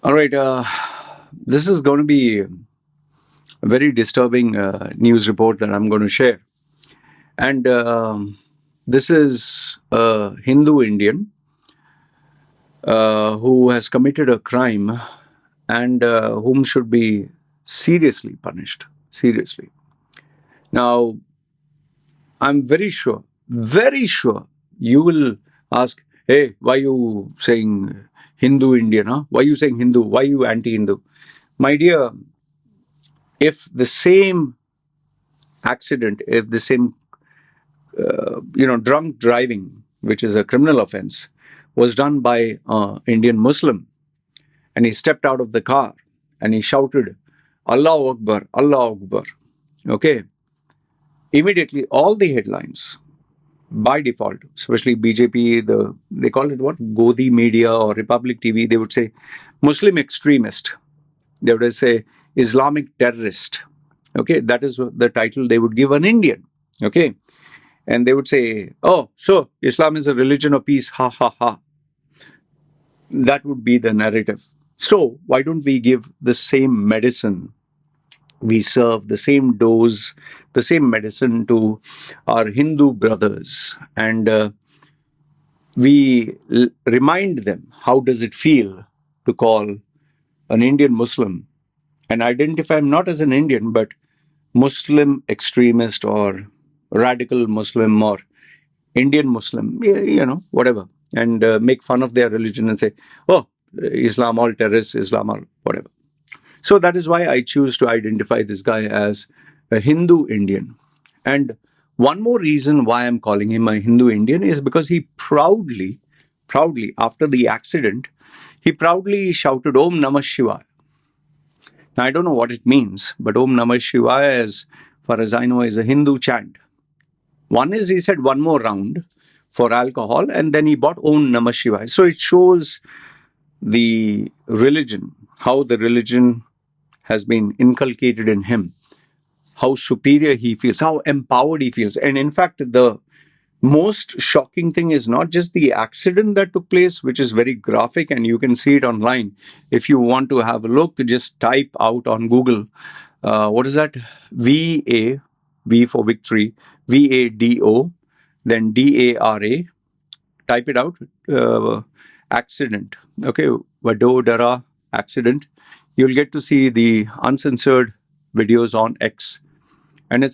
All right. This is going to be a very disturbing news report that I'm going to share. And this is a Hindu Indian who has committed a crime and whom should be seriously punished. Seriously. Now, I'm very sure you will ask, hey, why you saying Hindu Indian? Huh? Why you saying Hindu? Why you anti-Hindu? My dear, if the same accident, if the same, drunk driving, which is a criminal offense, was done by an Indian Muslim, and he stepped out of the car and he shouted, Allah Akbar, Allah Akbar. Okay. Immediately, all the headlines, by default, especially BJP, they call it what? Godi media or Republic TV, they would say Muslim extremist. They would say Islamic terrorist. Okay, that is the title they would give an Indian. Okay, and they would say, oh, so Islam is a religion of peace, ha ha ha. That would be the narrative. So, why don't we give the same medicine? We serve the same dose, the same medicine to our Hindu brothers, and we remind them how does it feel to call an Indian Muslim and identify him not as an Indian but Muslim extremist or radical Muslim or Indian Muslim, whatever, and make fun of their religion and say, oh, Islam all terrorists, Islam all whatever. So that is why I choose to identify this guy as a Hindu Indian. And one more reason why I'm calling him a Hindu Indian is because he proudly, after the accident, he proudly shouted Om Namah Shivaay. Now, I don't know what it means, but Om Namah Shivaay, as far as I know, is a Hindu chant. One is he said one more round for alcohol, and then he bought Om Namah Shivaay. So it shows the religion, how the religion has been inculcated in him, how superior he feels, how empowered he feels. And in fact, the most shocking thing is not just the accident that took place, which is very graphic and you can see it online. If you want to have a look, just type out on Google, what is that? V for victory, VADO, then DARA. Type it out. Accident. Okay, Vadodara accident. You'll get to see the uncensored videos on X. And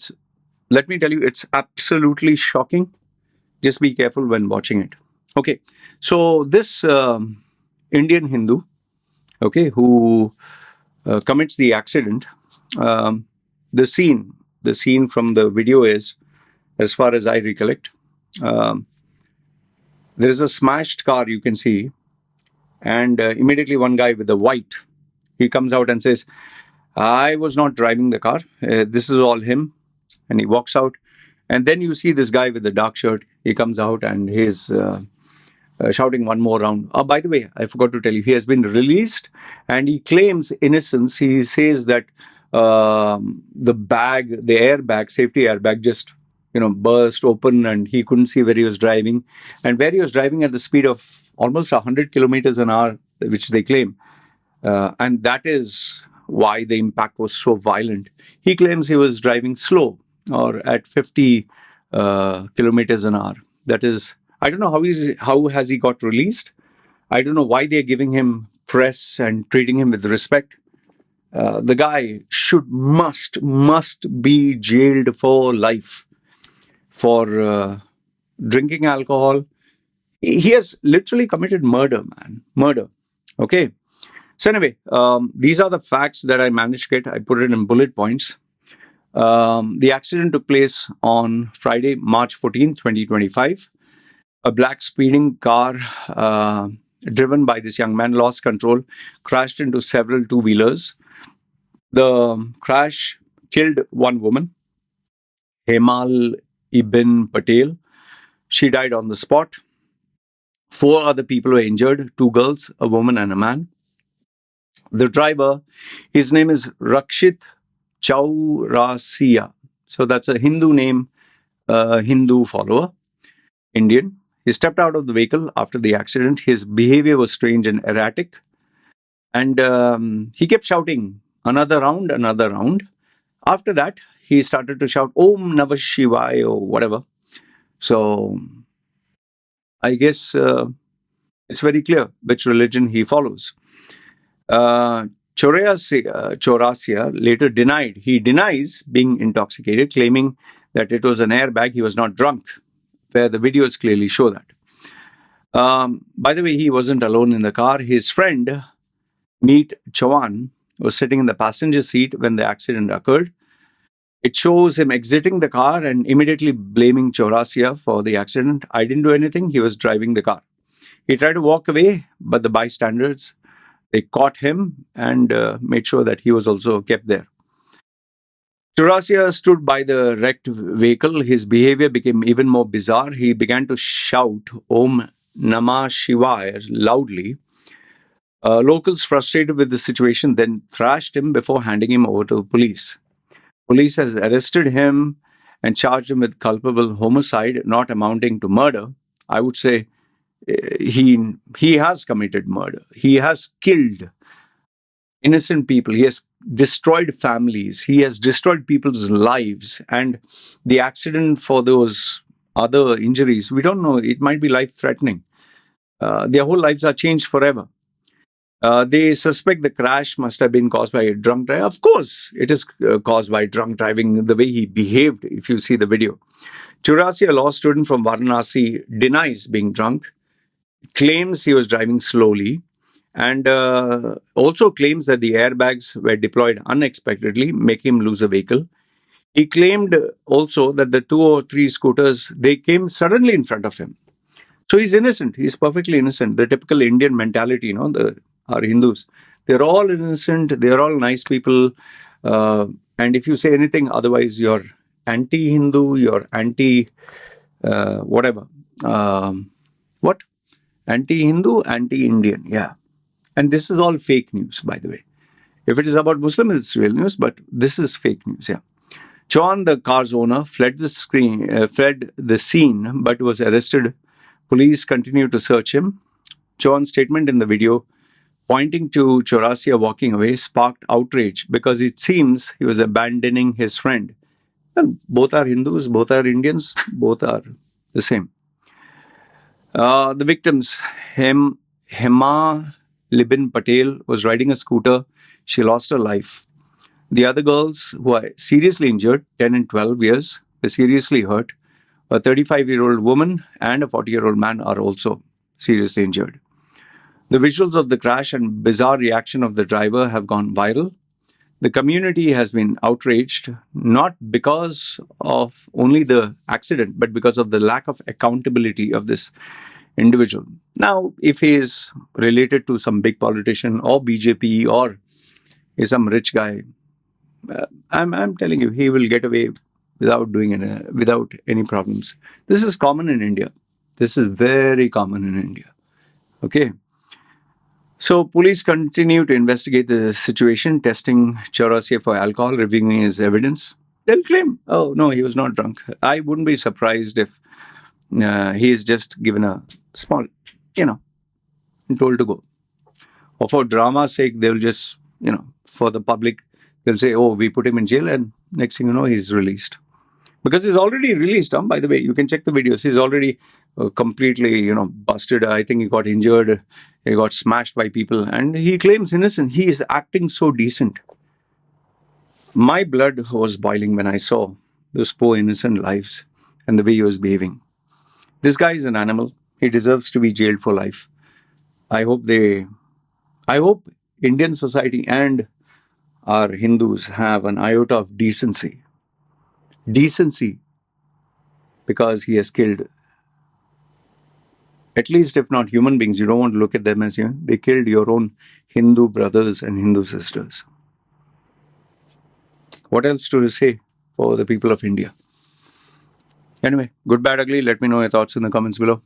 let me tell you, it's absolutely shocking. Just be careful when watching it. Okay, so this Indian Hindu, okay, who commits the accident, the scene from the video is, as far as I recollect, there is a smashed car you can see, and immediately one guy with the white, he comes out and says, I was not driving the car. This is all him. And he walks out. And then you see this guy with the dark shirt. He comes out and he's shouting one more round. Oh, by the way, I forgot to tell you, he has been released and he claims innocence. He says that the airbag, safety airbag, just burst open and he couldn't see where he was driving. And where he was driving at the speed of almost 100 kilometers an hour, which they claim. And that is why the impact was so violent. He claims he was driving slow or at 50 kilometers an hour. That is, I don't know how has he got released. I don't know why they're giving him press and treating him with respect. The guy must be jailed for life for drinking alcohol. He has literally committed murder, man. Murder. Okay. So anyway, these are the facts that I managed to get. I put it in bullet points. The accident took place on Friday, March 14, 2025. A black speeding car driven by this young man lost control, crashed into several two-wheelers. The crash killed one woman, Hemal Ibn Patel. She died on the spot. 4 other people were injured, 2 girls, a woman and a man. The driver, his name is Rakshit Chaurasia. So that's a Hindu name, Hindu follower, Indian. He stepped out of the vehicle after the accident. His behavior was strange and erratic. And he kept shouting, another round, another round. After that, he started to shout, Om Namah Shivaay, or whatever. So I guess it's very clear which religion he follows. Chaurasia later he denies being intoxicated, claiming that it was an airbag, he was not drunk, where the videos clearly show that. By the way, he wasn't alone in the car. His friend, Meet Chauhan, was sitting in the passenger seat when the accident occurred. It shows him exiting the car and immediately blaming Chaurasia for the accident. I didn't do anything. He was driving the car. He tried to walk away, but the bystanders, they caught him and made sure that he was also kept there. Chaurasia stood by the wrecked vehicle. His behavior became even more bizarre. He began to shout Om Namah Shivaay loudly. Locals, frustrated with the situation, then thrashed him before handing him over to the police. Police has arrested him and charged him with culpable homicide, not amounting to murder. I would say he has committed murder. He has killed innocent people. He has destroyed families. He has destroyed people's lives. And the accident for those other injuries, we don't know. It might be life-threatening. Their whole lives are changed forever. They suspect the crash must have been caused by a drunk driver. Of course, it is caused by drunk driving, the way he behaved, if you see the video. Chaurasia, a law student from Varanasi, denies being drunk, claims he was driving slowly, and also claims that the airbags were deployed unexpectedly, making him lose a vehicle. He claimed also that the 2 or 3 scooters, they came suddenly in front of him. So he's innocent. He's perfectly innocent. The typical Indian mentality, our Hindus, they're all innocent. They're all nice people. And if you say anything otherwise, you're anti-Hindu, you're whatever. What? Anti-Hindu, anti-Indian. Yeah. And this is all fake news, by the way. If it is about Muslims, it's real news, but this is fake news. Yeah. Chauhan, the car's owner, fled the scene, but was arrested. Police continued to search him. Chauhan's statement in the video, pointing to Chaurasia walking away, sparked outrage because it seems he was abandoning his friend. And both are Hindus, both are Indians, both are the same. The victims, Hema Libin Patel, was riding a scooter. She lost her life. The other girls, who are seriously injured, 10 and 12 years, were seriously hurt. A 35-year-old woman and a 40-year-old man are also seriously injured. The visuals of the crash and bizarre reaction of the driver have gone viral. The community has been outraged, not because of only the accident, but because of the lack of accountability of this individual. Now, if he is related to some big politician or BJP or is some rich guy, I'm telling you, he will get away without any problems. This is common in India. This is very common in India. Okay. So police continue to investigate the situation, testing Chaurasia for alcohol, reviewing his evidence. They'll claim, oh, no, he was not drunk. I wouldn't be surprised if he is just given a small, and told to go. Or for drama's sake, they'll just, for the public, they'll say, oh, we put him in jail, and next thing you know, he's released. Because he's already released, by the way, you can check the videos. He's already completely, busted. I think he got injured. He got smashed by people. And he claims innocent. He is acting so decent. My blood was boiling when I saw those poor innocent lives and the way he was behaving. This guy is an animal. He deserves to be jailed for life. I hope Indian society and our Hindus have an iota of decency. Decency, because he has killed, at least if not human beings, you don't want to look at them as they killed your own Hindu brothers and Hindu sisters. What else to say for the people of India? Anyway, good, bad, ugly, let me know your thoughts in the comments below.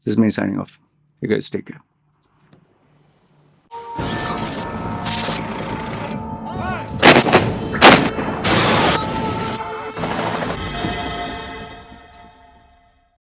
This is me signing off. You guys take care.